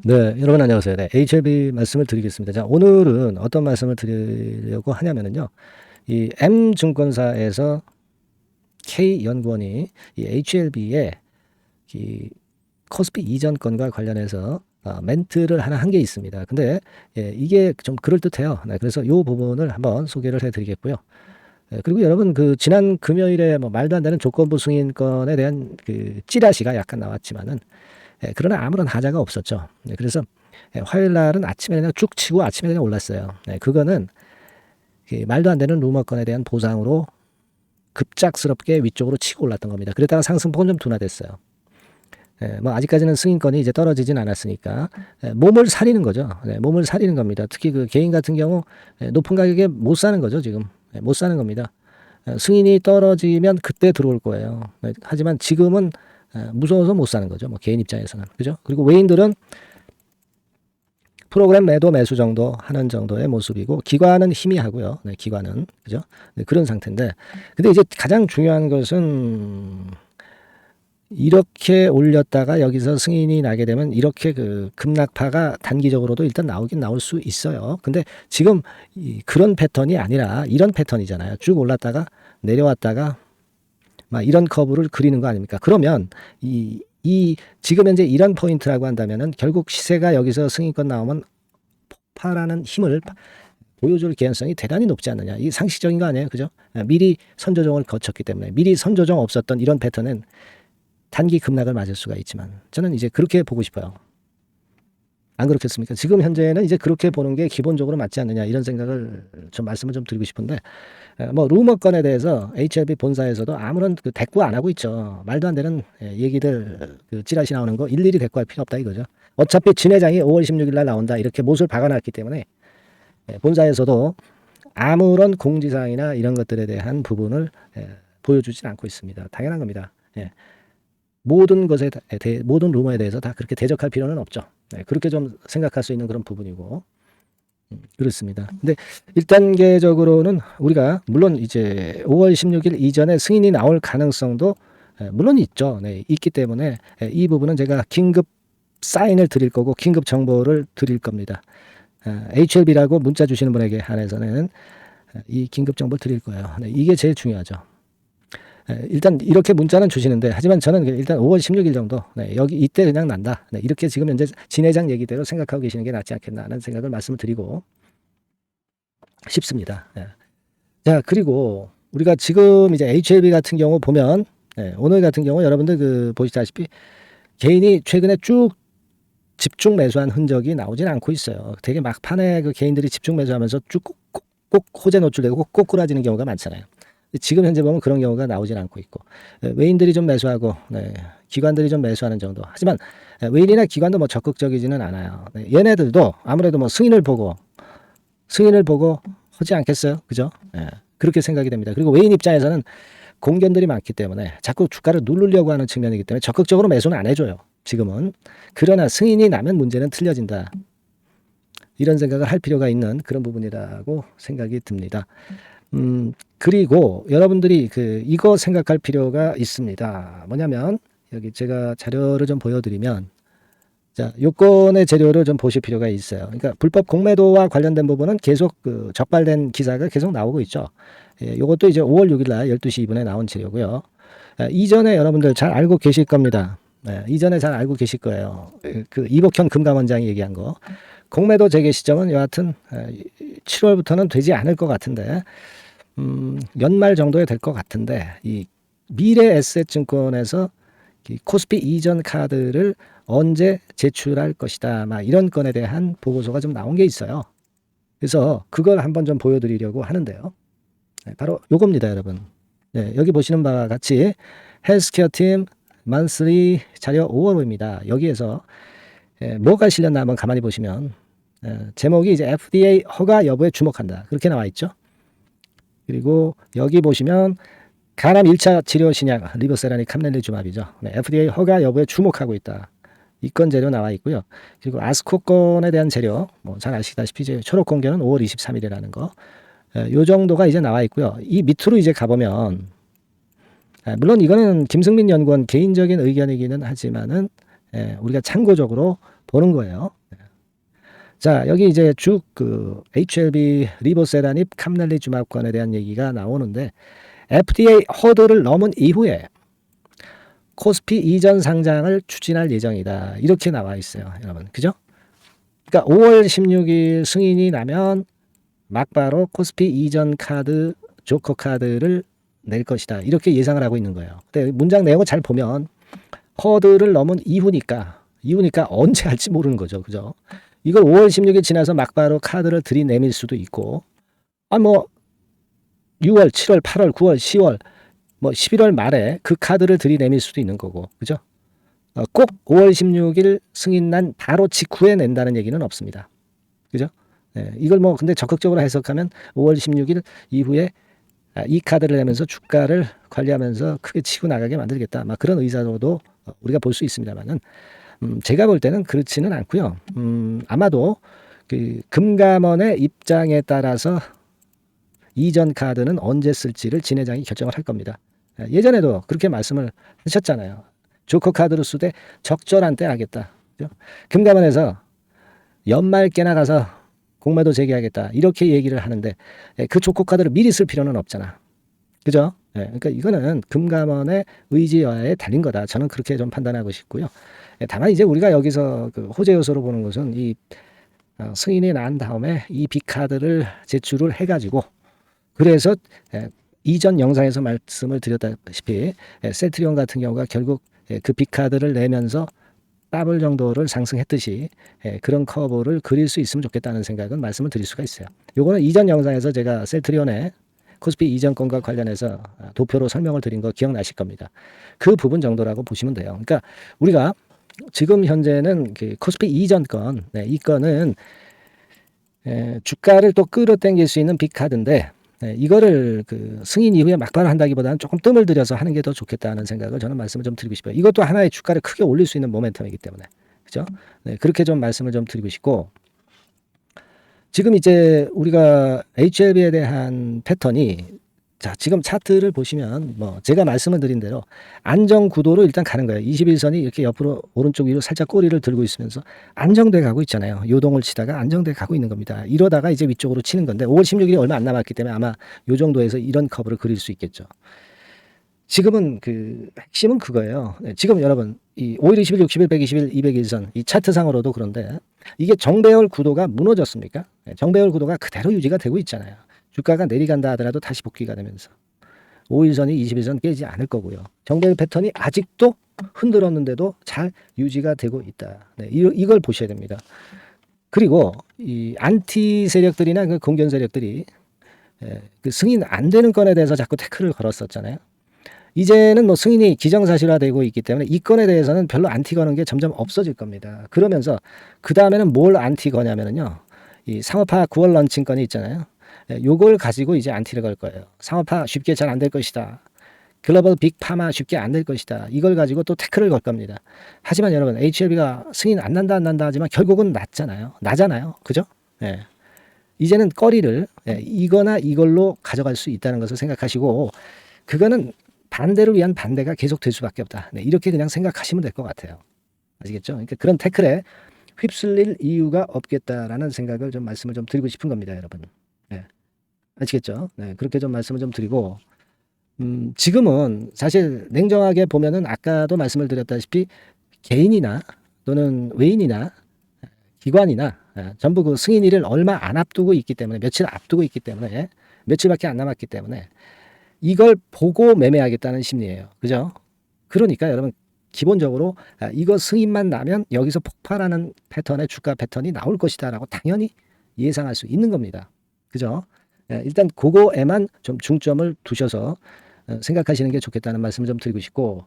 네, 여러분 안녕하세요. 네, HLB 말씀을 드리겠습니다. 자, 오늘은 어떤 말씀을 드리려고 하냐면은요, 이 M증권사에서 K연구원이 이 HLB의 이 코스피 이전 건과 관련해서 멘트를 하나 한 게 있습니다. 근데 이게 좀 그럴듯해요. 네, 그래서 이 부분을 한번 소개를 해드리겠고요. 그리고 여러분 그 지난 금요일에 뭐 말도 안 되는 조건부 승인권에 대한 그 찌라시가 약간 나왔지만은 그러나 아무런 하자가 없었죠. 네, 그래서 화요일 날은 아침에 그냥 쭉 치고 아침에 그냥 올랐어요. 네, 그거는 말도 안 되는 루머건에 대한 보상으로 급작스럽게 위쪽으로 치고 올랐던 겁니다. 그랬다가 상승폭은 좀 둔화됐어요. 뭐 아직까지는 승인권이 이제 떨어지진 않았으니까 몸을 사리는 거죠. 네, 몸을 사리는 겁니다. 특히 그 개인 같은 경우 높은 가격에 못 사는 거죠. 지금 못 사는 겁니다. 승인이 떨어지면 그때 들어올 거예요. 네, 하지만 지금은 무서워서 못 사는 거죠. 뭐 개인 입장에서는 그죠. 그리고 외인들은 프로그램 매도 매수 정도 하는 정도의 모습이고 기관은 희미하고요. 네, 기관은 그죠. 네, 그런 상태인데 근데 이제 가장 중요한 것은 이렇게 올렸다가 여기서 승인이 나게 되면 이렇게 그 급락파가 단기적으로도 일단 나오긴 나올 수 있어요. 근데 지금 그런 패턴이 아니라 이런 패턴이잖아요. 쭉 올랐다가 내려왔다가 막 이런 커브를 그리는 거 아닙니까? 그러면 지금 현재 이런 포인트라고 한다면은 결국 시세가 여기서 승인권 나오면 폭발하는 힘을 보여줄 개연성이 대단히 높지 않느냐. 이 상식적인 거 아니에요. 그죠? 미리 선조정을 거쳤기 때문에 미리 선조정 없었던 이런 패턴은 단기 급락을 맞을 수가 있지만 저는 이제 그렇게 보고 싶어요. 안 그렇겠습니까? 지금 현재는 이제 그렇게 보는 게 기본적으로 맞지 않느냐 이런 생각을 좀 말씀을 좀 드리고 싶은데 뭐 루머건에 대해서 HLB 본사에서도 아무런 그 대꾸 안 하고 있죠. 말도 안 되는 얘기들 그 찌라시 나오는 거 일일이 대꾸할 필요 없다 이거죠. 어차피 진 회장이 5월 16일 날 나온다 이렇게 못을 박아놨기 때문에 본사에서도 아무런 공지사항이나 이런 것들에 대한 부분을 보여주진 않고 있습니다. 당연한 겁니다. 모든 것에 모든 루머에 대해서 다 그렇게 대적할 필요는 없죠. 그렇게 좀 생각할 수 있는 그런 부분이고 그렇습니다. 근데 1단계적으로는 우리가 물론 이제 5월 16일 이전에 승인이 나올 가능성도 물론 있죠. 네, 있기 때문에 이 부분은 제가 긴급 사인을 드릴 거고 긴급 정보를 드릴 겁니다. HLB라고 문자 주시는 분에게 한해서는 이 긴급 정보를 드릴 거예요. 네, 이게 제일 중요하죠. 일단 이렇게 문자는 주시는데 하지만 저는 일단 5월 16일 정도 여기 이때 그냥 난다. 이렇게 지금 현재 진 회장 얘기대로 생각하고 계시는 게 낫지 않겠나 하는 생각을 말씀을 드리고 싶습니다. 자, 그리고 우리가 지금 이제 HLB 같은 경우 보면 오늘 같은 경우 여러분들 그 보시다시피 개인이 최근에 쭉 집중 매수한 흔적이 나오진 않고 있어요. 되게 막판에 그 개인들이 집중 매수하면서 쭉 꼭 호재 노출되고 꼭 꼬꾸라지는 경우가 많잖아요. 지금 현재 보면 그런 경우가 나오진 않고 있고 외인들이 좀 매수하고 기관들이 좀 매수하는 정도. 하지만 외인이나 기관도 뭐 적극적이지는 않아요. 얘네들도 아무래도 뭐 승인을 보고 하지 않겠어요, 그죠? 그렇게 생각이 됩니다. 그리고 외인 입장에서는 공견들이 많기 때문에 자꾸 주가를 누르려고 하는 측면이기 때문에 적극적으로 매수는 안 해줘요. 지금은. 그러나 승인이 나면 문제는 틀려진다. 이런 생각을 할 필요가 있는 그런 부분이라고 생각이 듭니다. 그리고 여러분들이 이거 생각할 필요가 있습니다. 뭐냐면 여기 제가 자료를 좀 보여드리면 자, 요건의 재료를 좀 보실 필요가 있어요. 그러니까 불법 공매도와 관련된 부분은 계속 그 적발된 기사가 계속 나오고 있죠. 요것도 이제 5월 6일 날 12시 2분에 나온 재료고요. 이전에 여러분들 잘 알고 계실 겁니다. 이전에 잘 알고 계실 거예요. 그 이복현 금감원장이 얘기한 거. 공매도 재개 시점은 여하튼 7월부터는 되지 않을 것 같은데 연말 정도에 될 것 같은데 이 미래에셋증권에서 코스피 이전 카드를 언제 제출할 것이다. 막 이런 건에 대한 보고서가 좀 나온 게 있어요. 그래서 그걸 한번 좀 보여드리려고 하는데요. 바로 요겁니다, 여러분. 여기 보시는 바와 같이 헬스케어 팀 만스리 자료 5월호입니다. 여기에서 뭐가 실렸나 한번 가만히 보시면 제목이 이제 FDA 허가 여부에 주목한다. 그렇게 나와 있죠. 그리고 여기 보시면 간암 1차 치료 신약 리보세라닉 캄렐리주맙이죠. FDA 허가 여부에 주목하고 있다. 이 건 재료 나와 있고요. 그리고 아스코 건에 대한 재료 뭐 잘 아시다시피 이제 초록 공개는 5월 23일이라는 거. 요 정도가 이제 나와 있고요. 이 밑으로 이제 가보면 물론 이거는 김승민 연구원 개인적인 의견이기는 하지만은 우리가 참고적으로 보는 거예요. 자, 여기 이제 쭉 그 HLB 리보세라닙 캄날리주마브건에 대한 얘기가 나오는데 FDA 허들을 넘은 이후에 코스피 이전 상장을 추진할 예정이다. 이렇게 나와 있어요, 여러분. 그죠? 그러니까 5월 16일 승인이 나면 막바로 코스피 이전 카드, 조커 카드를 낼 것이다. 이렇게 예상을 하고 있는 거예요. 근데 문장 내용을 잘 보면 허들을 넘은 이후니까 언제 할지 모르는 거죠. 그죠? 이걸 5월 16일 지나서 막바로 카드를 들이내밀 수도 있고, 6월, 7월, 8월, 9월, 10월, 11월 말에 그 카드를 들이내밀 수도 있는 거고, 그죠? 꼭 5월 16일 승인 난 바로 직후에 낸다는 얘기는 없습니다. 그죠? 이걸 근데 적극적으로 해석하면 5월 16일 이후에 이 카드를 내면서 주가를 관리하면서 크게 치고 나가게 만들겠다. 그런 의사로도 우리가 볼 수 있습니다만은, 제가 볼 때는 그렇지는 않고요. 아마도 그 금감원의 입장에 따라서 이전 카드는 언제 쓸지를 진 회장이 결정을 할 겁니다. 예전에도 그렇게 말씀을 하셨잖아요. 조커 카드로 쓰되 적절한 때 하겠다. 그죠? 금감원에서 연말 깨나 가서 공매도 제기하겠다. 이렇게 얘기를 하는데 그 조커 카드를 미리 쓸 필요는 없잖아. 그죠? 그러니까 이거는 금감원의 의지여하에 달린 거다. 저는 그렇게 좀 판단하고 싶고요. 다만 이제 우리가 여기서 그 호재 요소로 보는 것은 이 승인이 난 다음에 이 B카드를 제출을 해가지고, 그래서 이전 영상에서 말씀을 드렸다시피 셀트리온 같은 경우가 결국 그 B카드를 내면서 더블 정도를 상승했듯이 그런 커브를 그릴 수 있으면 좋겠다는 생각은 말씀을 드릴 수가 있어요. 요거는 이전 영상에서 제가 셀트리온의 코스피 이전권과 관련해서 도표로 설명을 드린 거 기억나실 겁니다. 그 부분 정도라고 보시면 돼요. 그러니까 우리가 지금 현재는 그 코스피 이전권, 이 건은 주가를 또 끌어당길 수 있는 빅카드인데, 이거를 그 승인 이후에 막바로 한다기보다는 조금 뜸을 들여서 하는 게 더 좋겠다는 생각을 저는 말씀을 좀 드리고 싶어요. 이것도 하나의 주가를 크게 올릴 수 있는 모멘텀이기 때문에, 그죠? 그렇게 좀 말씀을 좀 드리고 싶고, 지금 이제 우리가 HLB에 대한 패턴이, 자, 지금 차트를 보시면 제가 말씀을 드린 대로 안정 구도로 일단 가는 거예요. 21선이 이렇게 옆으로 오른쪽 위로 살짝 꼬리를 들고 있으면서 안정돼 가고 있잖아요. 요동을 치다가 안정돼 가고 있는 겁니다. 이러다가 이제 위쪽으로 치는 건데 5월 16일이 얼마 안 남았기 때문에 아마 요 정도에서 이런 커브를 그릴 수 있겠죠. 지금은 그 핵심은 그거예요. 지금 여러분 이 5일, 20일, 60일, 120일, 200일선 이 차트상으로도 그런데 이게 정배열 구도가 무너졌습니까? 정배열 구도가 그대로 유지가 되고 있잖아요. 주가가 내려간다 하더라도 다시 복귀가 되면서 5일선이 21선 깨지 않을 거고요. 정배열 패턴이 아직도 흔들었는데도 잘 유지가 되고 있다. 이걸 보셔야 됩니다. 그리고 이 안티 세력들이나 그 공견 세력들이 그 승인 안 되는 건에 대해서 자꾸 태클을 걸었었잖아요. 이제는 승인이 기정사실화되고 있기 때문에 이 건에 대해서는 별로 안티 거는 게 점점 없어질 겁니다. 그러면서 그 다음에는 뭘 안티 거냐면은요, 이 상업화 9월 런칭 건이 있잖아요. 요걸 가지고 이제 안티를 걸 거예요. 상업화 쉽게 잘 안 될 것이다. 글로벌 빅파마 쉽게 안 될 것이다. 이걸 가지고 또 태클을 걸 겁니다. 하지만 여러분 HLB가 승인 안 난다 하지만 결국은 나잖아요. 그죠? 이제는 거리를 이거나 이걸로 가져갈 수 있다는 것을 생각하시고, 그거는 반대를 위한 반대가 계속 될 수밖에 없다. 이렇게 그냥 생각하시면 될 것 같아요. 아시겠죠? 그러니까 그런 태클에 휩쓸릴 이유가 없겠다라는 생각을 좀 말씀을 좀 드리고 싶은 겁니다, 여러분. 아시겠죠? 그렇게 좀 말씀을 좀 드리고, 지금은 사실 냉정하게 보면은 아까도 말씀을 드렸다시피 개인이나 또는 외인이나 기관이나 전부 그 승인일을 얼마 안 앞두고 있기 때문에, 며칠 앞두고 있기 때문에, 며칠밖에 안 남았기 때문에 이걸 보고 매매하겠다는 심리예요. 그죠? 그러니까 여러분 기본적으로 이거 승인만 나면 여기서 폭발하는 패턴의 주가 패턴이 나올 것이다 라고 당연히 예상할 수 있는 겁니다. 그죠? 일단 그거에만 좀 중점을 두셔서 생각하시는 게 좋겠다는 말씀을 좀 드리고 싶고,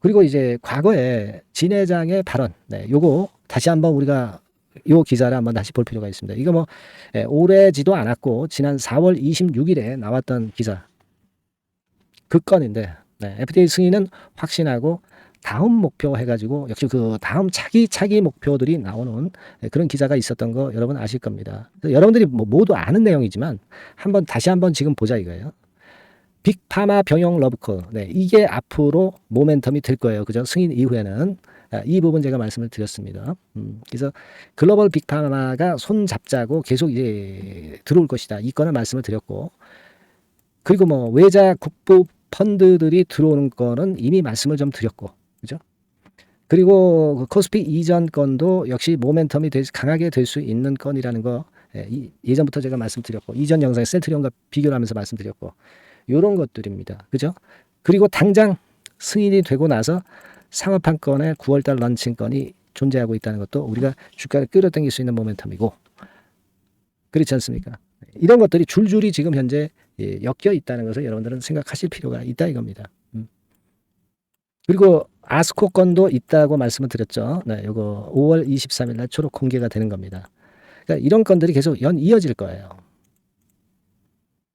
그리고 이제 과거에 진 회장의 발언, 요거 다시 한번 우리가 요 기사를 한번 다시 볼 필요가 있습니다. 이거 오래지도 않았고 지난 4월 26일에 나왔던 기사, 그 건인데, FDA 승인은 확신하고 다음 목표 해가지고 역시 그 다음 차기 목표들이 나오는 그런 기사가 있었던 거 여러분 아실 겁니다. 여러분들이 모두 아는 내용이지만 다시 한번 지금 보자 이거예요. 빅파마 병용 러브콜, 이게 앞으로 모멘텀이 될 거예요. 그죠? 승인 이후에는 이 부분 제가 말씀을 드렸습니다. 그래서 글로벌 빅파마가 손 잡자고 계속 이제 들어올 것이다. 이 건을 말씀을 드렸고, 그리고 뭐 외자 국부 펀드들이 들어오는 거는 이미 말씀을 좀 드렸고, 그죠? 그리고 그 코스피 이전 건도 역시 모멘텀이 강하게 될 수 있는 건이라는 거 예전부터 제가 말씀드렸고, 이전 영상에 셀트리온과 비교를 하면서 말씀드렸고, 이런 것들입니다. 그죠? 그리고 당장 승인이 되고 나서 상업한 건의 9월달 런칭 건이 존재하고 있다는 것도 우리가 주가를 끌어당길 수 있는 모멘텀이고, 그렇지 않습니까? 이런 것들이 줄줄이 지금 현재 엮여 있다는 것을 여러분들은 생각하실 필요가 있다 이겁니다. 그리고 아스코 건도 있다고 말씀을 드렸죠. 네, 이거 5월 23일 날 초록 공개가 되는 겁니다. 그러니까 이런 건들이 계속 이어질 거예요.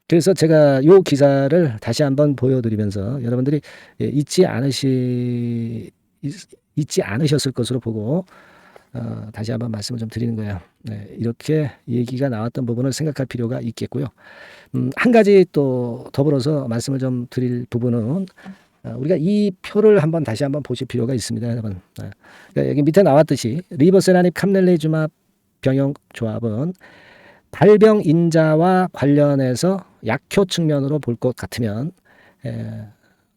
그래서 제가 이 기사를 다시 한번 보여드리면서 여러분들이 잊지 않으셨을 것으로 보고 다시 한번 말씀을 좀 드리는 거예요. 네, 이렇게 얘기가 나왔던 부분을 생각할 필요가 있겠고요. 한 가지 또 더불어서 말씀을 좀 드릴 부분은 우리가 이 표를 다시 한번 보실 필요가 있습니다, 여러분. 그러니까 여기 밑에 나왔듯이 리보세라닙 캄넬레이주맙 병용 조합은 발병 인자와 관련해서 약효 측면으로 볼 것 같으면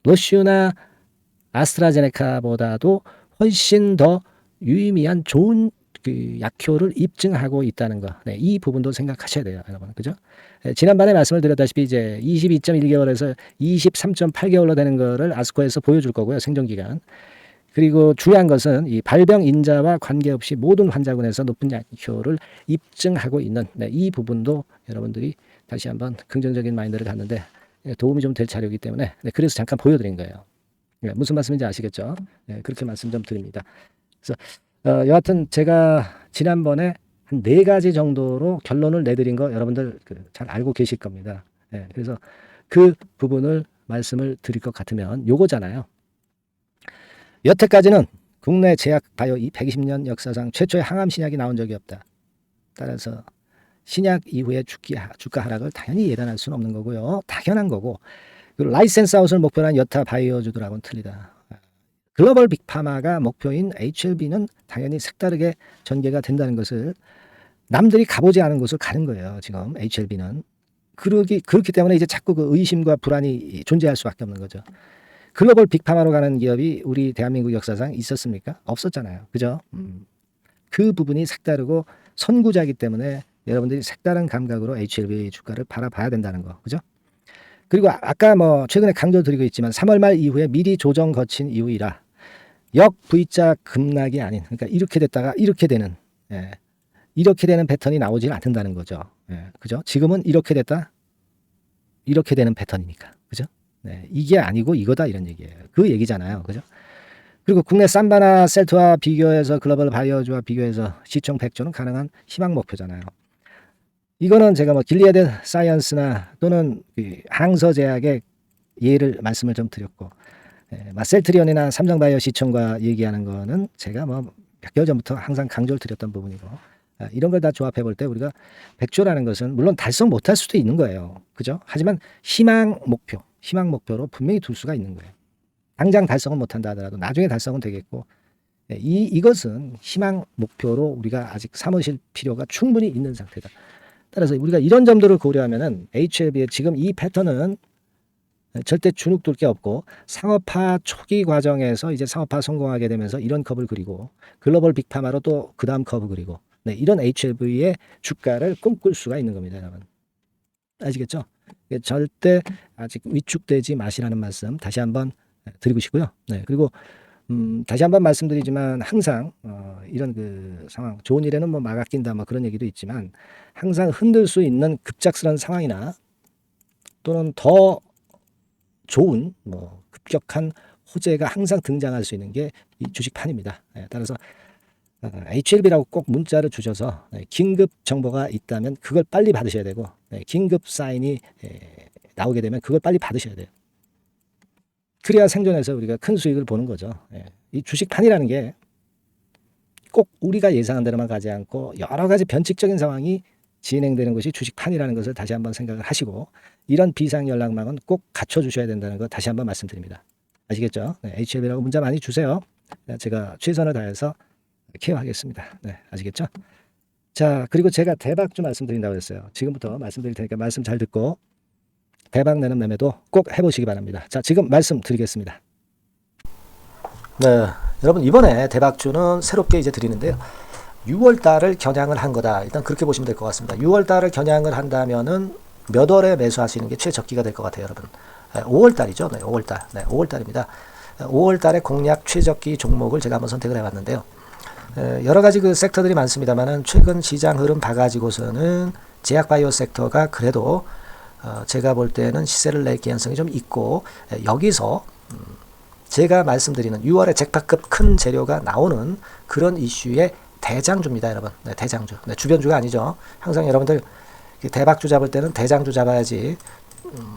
로슈나 아스트라제네카보다도 훨씬 더 유의미한 좋은 그 약효를 입증하고 있다는 거. 네, 이 부분도 생각하셔야 돼요, 여러분. 그죠? 지난번에 말씀을 드렸다시피 이제 22.1개월에서 23.8개월로 되는 거를 아스코에서 보여줄 거고요, 생존기간. 그리고 중요한 것은 이 발병 인자와 관계없이 모든 환자군에서 높은 약효를 입증하고 있는 이 부분도 여러분들이 다시 한번 긍정적인 마인드를 갖는데 도움이 좀 될 자료이기 때문에 그래서 잠깐 보여드린 거예요. 무슨 말씀인지 아시겠죠? 그렇게 말씀 좀 드립니다. 그래서 여하튼 제가 지난번에 한 4가지 정도로 결론을 내드린 거 여러분들 잘 알고 계실 겁니다. 그래서 그 부분을 말씀을 드릴 것 같으면 요거잖아요. 여태까지는 국내 제약 바이오 이 120년 역사상 최초의 항암 신약이 나온 적이 없다. 따라서 신약 이후의 주가 하락을 당연히 예단할 수는 없는 거고요. 당연한 거고. 그리고 라이센스 아웃을 목표로 한 여타 바이오주들하고는 틀리다. 글로벌 빅파마가 목표인 HLB는 당연히 색다르게 전개가 된다는 것을 남들이 가보지 않은 곳을 가는 거예요. 지금 HLB는. 그렇기 때문에 이제 자꾸 그 의심과 불안이 존재할 수밖에 없는 거죠. 글로벌 빅파마로 가는 기업이 우리 대한민국 역사상 있었습니까? 없었잖아요. 그죠? 그 부분이 색다르고 선구자이기 때문에 여러분들이 색다른 감각으로 HLB 주가를 바라봐야 된다는 거. 그죠? 그리고 아까 뭐 최근에 강조드리고 있지만 3월 말 이후에 미리 조정 거친 이후이라 역 V자 급락이 아닌, 그러니까 이렇게 됐다가 이렇게 되는 패턴이 나오지는 않는다는 거죠. 그죠? 지금은 이렇게 됐다 이렇게 되는 패턴이니까. 그죠? 이게 아니고 이거다 이런 얘기예요. 그 얘기잖아요. 그죠? 그리고 국내 삼바나 셀트와 비교해서 글로벌 바이오주와 비교해서 시총 100조는 가능한 희망 목표잖아요. 이거는 제가 뭐 길리아드 사이언스나 또는 항서제약의 예를 말씀을 좀 드렸고, 셀트리온이나 삼성바이오 시총과 얘기하는 거는 제가 뭐 몇 개월 전부터 항상 강조를 드렸던 부분이고, 이런 걸 다 조합해 볼 때 우리가 100조라는 것은 물론 달성 못할 수도 있는 거예요. 그죠? 하지만 희망 목표로 분명히 둘 수가 있는 거예요. 당장 달성은 못한다 하더라도 나중에 달성은 되겠고, 이것은 희망 목표로 우리가 아직 삼으실 필요가 충분히 있는 상태다. 따라서 우리가 이런 점들을 고려하면은 HLB의 지금 이 패턴은 절대 주눅들 게 없고, 상업화 초기 과정에서 이제 상업화 성공하게 되면서 이런 컵을 그리고 글로벌 빅파마로 또 그 다음 컵을 그리고 이런 HLB의 주가를 꿈꿀 수가 있는 겁니다, 여러분. 아시겠죠? 절대 아직 위축되지 마시라는 말씀 다시 한번 드리고 싶고요. 그리고 다시 한번 말씀드리지만 항상 이런 그 상황, 좋은 일에는 뭐 막아 낀다 뭐 그런 얘기도 있지만 항상 흔들 수 있는 급작스러운 상황이나 또는 더 좋은 뭐 급격한 호재가 항상 등장할 수 있는 게 이 주식판입니다. 따라서 HLB라고 꼭 문자를 주셔서 긴급 정보가 있다면 그걸 빨리 받으셔야 되고, 긴급 사인이 나오게 되면 그걸 빨리 받으셔야 돼요. 그래야 생존해서 우리가 큰 수익을 보는 거죠. 이 주식판이라는 게 꼭 우리가 예상한 대로만 가지 않고 여러 가지 변칙적인 상황이 진행되는 것이 주식판이라는 것을 다시 한번 생각을 하시고, 이런 비상연락망은 꼭 갖춰주셔야 된다는 거 다시 한번 말씀드립니다. 아시겠죠? HLB라고 문자 많이 주세요. 제가 최선을 다해서 케어하겠습니다. 네, 아시겠죠? 자, 그리고 제가 대박주 말씀드린다고 했어요. 지금부터 말씀드릴 테니까 말씀 잘 듣고 대박 내는 매매도 꼭 해보시기 바랍니다. 자, 지금 말씀드리겠습니다. 네, 여러분 이번에 대박주는 새롭게 이제 드리는데요. 6월 달을 겨냥을 한 거다. 일단 그렇게 보시면 될 것 같습니다. 6월 달을 겨냥을 한다면은 몇 월에 매수하시는 게 최적기가 될 것 같아요, 여러분. 5월 달이죠. 네, 5월 달. 네, 5월 달입니다. 5월 달에 공략 최적기 종목을 제가 한번 선택을 해봤는데요. 여러 가지 그 섹터들이 많습니다만은 최근 시장 흐름 봐가지고서는 제약바이오 섹터가 그래도 제가 볼 때는 시세를 낼 개연성이 좀 있고, 여기서 제가 말씀드리는 6월에 잭팟급 큰 재료가 나오는 그런 이슈의 대장주입니다, 여러분. 네, 대장주. 네, 주변주가 아니죠. 항상 여러분들 대박주 잡을 때는 대장주 잡아야지.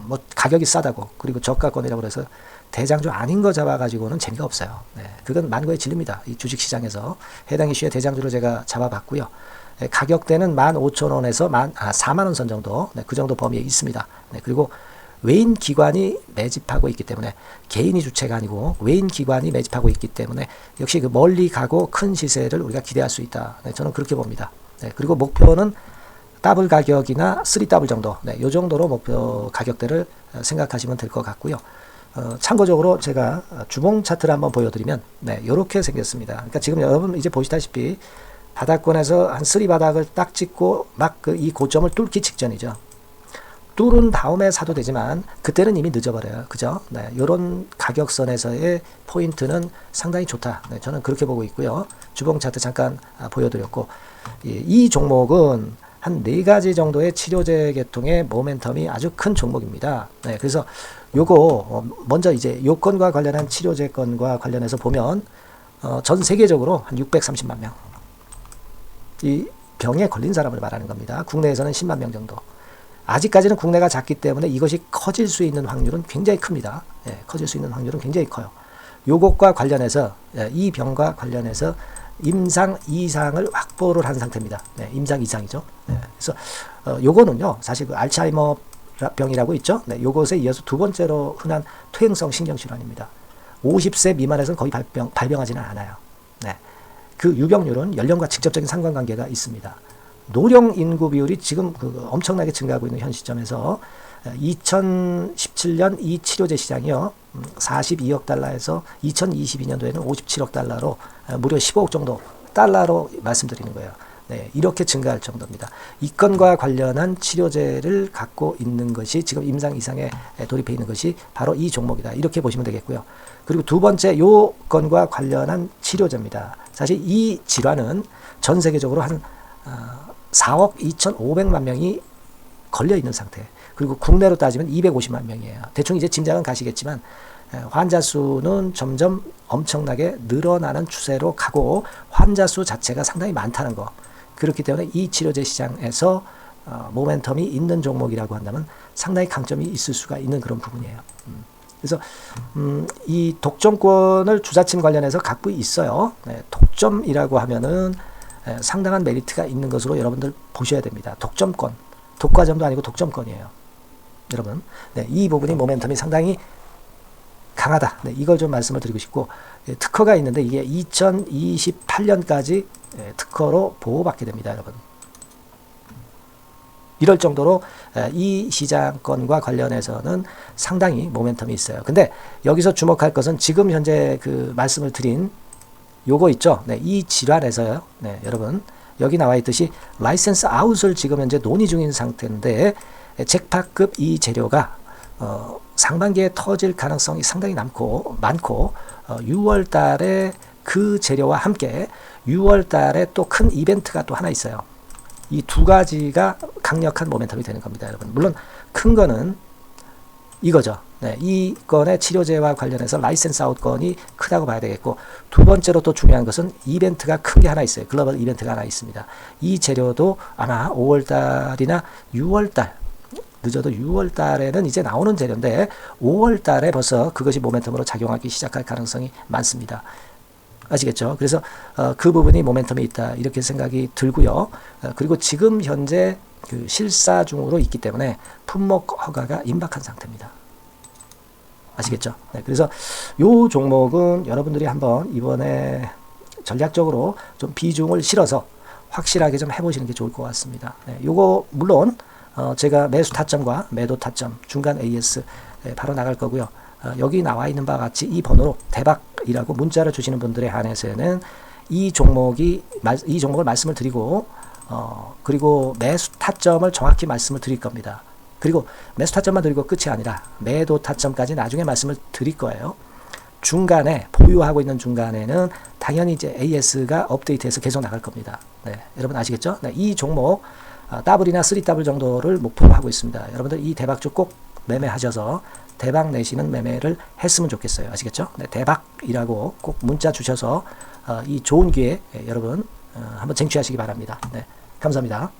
뭐 가격이 싸다고 그리고 저가권이라고 그래서 대장주 아닌 거 잡아가지고는 재미가 없어요. 네, 그건 만고의 진리입니다. 이 주식시장에서 해당 이슈의 대장주를 제가 잡아봤고요. 가격대는 15,000원에서 4만원 선 정도, 네, 그 정도 범위에 있습니다. 네, 그리고 외인 기관이 매집하고 있기 때문에 개인이 주체가 아니고 외인 기관이 매집하고 있기 때문에 역시 그 멀리 가고 큰 시세를 우리가 기대할 수 있다. 네, 저는 그렇게 봅니다. 네, 그리고 목표는 더블 가격이나 3더블 정도, 네, 이 정도로 목표 가격대를 생각하시면 될 것 같고요. 참고적으로 제가 주봉 차트를 한번 보여드리면, 네, 이렇게 생겼습니다. 그러니까 지금 여러분 이제 보시다시피 바닥권에서 한 3바닥을 딱 찍고 막 이 고점을 뚫기 직전이죠. 뚫은 다음에 사도 되지만 그때는 이미 늦어버려요. 그죠? 네, 이런 가격선에서의 포인트는 상당히 좋다. 네, 저는 그렇게 보고 있고요. 주봉 차트 잠깐 보여드렸고, 이 종목은 한 4가지 정도의 치료제 계통의 모멘텀이 아주 큰 종목입니다. 네, 그래서 요거 먼저 이제 요건과 관련한 치료제 건과 관련해서 보면 전 세계적으로 한 630만 명. 이 병에 걸린 사람을 말하는 겁니다. 국내에서는 10만 명 정도. 아직까지는 국내가 작기 때문에 이것이 커질 수 있는 확률은 굉장히 큽니다. 예, 커질 수 있는 확률은 굉장히 커요. 요것과 관련해서, 이 병과 관련해서 임상 이상을 확보를 한 상태입니다. 네, 임상 이상이죠. 네, 그래서 요거는요, 사실 그 알츠하이머 병이라고 있죠. 네, 요것에 이어서 두 번째로 흔한 퇴행성 신경질환입니다. 50세 미만에서는 거의 발병하지는 않아요. 네, 그 유병률은 연령과 직접적인 상관관계가 있습니다. 노령 인구 비율이 지금 엄청나게 증가하고 있는 현 시점에서 2017년 이 치료제 시장이요, 42억 달러에서 2022년도에는 57억 달러로 무려 15억 정도 달러로 말씀드리는 거예요. 네, 이렇게 증가할 정도입니다. 이 건과 관련한 치료제를 갖고 있는 것이 지금 임상 이상에 돌입해 있는 것이 바로 이 종목이다. 이렇게 보시면 되겠고요. 그리고 두 번째 요 건과 관련한 치료제입니다. 사실 이 질환은 전 세계적으로 한 4억 2,500만 명이 걸려 있는 상태. 그리고 국내로 따지면 250만 명이에요. 대충 이제 짐작은 가시겠지만 환자 수는 점점 엄청나게 늘어나는 추세로 가고 환자 수 자체가 상당히 많다는 거. 그렇기 때문에 이 치료제 시장에서 모멘텀이 있는 종목이라고 한다면 상당히 강점이 있을 수가 있는 그런 부분이에요. 그래서 이 독점권을 주사침 관련해서 갖고 있어요. 네, 독점이라고 하면은 상당한 메리트가 있는 것으로 여러분들 보셔야 됩니다. 독점권, 독과점도 아니고 독점권이에요. 여러분, 네, 이 부분이 모멘텀이 상당히 강하다. 네, 이걸 좀 말씀을 드리고 싶고, 특허가 있는데 이게 2028년까지 특허로 보호받게 됩니다, 여러분. 이럴 정도로 이 시장권과 관련해서는 상당히 모멘텀이 있어요. 근데 여기서 주목할 것은 지금 현재 그 말씀을 드린 요거 있죠. 네, 이 질환에서요. 네, 여러분 여기 나와 있듯이 라이센스 아웃을 지금 현재 논의 중인 상태인데 잭팟급 이 재료가 상반기에 터질 가능성이 상당히 많고 6월 달에 그 재료와 함께 6월 달에 또 큰 이벤트가 또 하나 있어요. 이 두 가지가 강력한 모멘텀이 되는 겁니다, 여러분. 물론 큰 거는 이거죠. 네, 이 건의 치료제와 관련해서 라이센스 아웃 건이 크다고 봐야 되겠고, 두 번째로 또 중요한 것은 이벤트가 큰 게 하나 있어요. 글로벌 이벤트가 하나 있습니다. 이 재료도 아마 5월달이나 6월달, 늦어도 6월달에는 이제 나오는 재료인데 5월달에 벌써 그것이 모멘텀으로 작용하기 시작할 가능성이 많습니다. 아시겠죠? 그래서 그 부분이 모멘텀이 있다 이렇게 생각이 들고요. 그리고 지금 현재 그 실사 중으로 있기 때문에 품목 허가가 임박한 상태입니다. 아시겠죠? 네, 그래서 요 종목은 여러분들이 한번 이번에 전략적으로 좀 비중을 실어서 확실하게 좀 해보시는 게 좋을 것 같습니다. 네, 요거 물론 제가 매수 타점과 매도 타점 중간 AS 바로 나갈 거고요. 여기 나와 있는 바와 같이 이 번호로 대박이라고 문자를 주시는 분들에 한해서는 이 종목을 말씀을 드리고 그리고 매수 타점을 정확히 말씀을 드릴 겁니다. 그리고 매수 타점만 드리고 끝이 아니라 매도 타점까지 나중에 말씀을 드릴 거예요. 중간에 보유하고 있는 중간에는 당연히 이제 AS가 업데이트해서 계속 나갈 겁니다. 네, 여러분 아시겠죠? 네, 이 종목 더블이나 3더블 정도를 목표로 하고 있습니다. 여러분들 이 대박주 꼭 매매하셔서 대박 내시는 매매를 했으면 좋겠어요. 아시겠죠? 네, 대박이라고 꼭 문자 주셔서 이 좋은 기회 여러분 한번 쟁취하시기 바랍니다. 네, 감사합니다.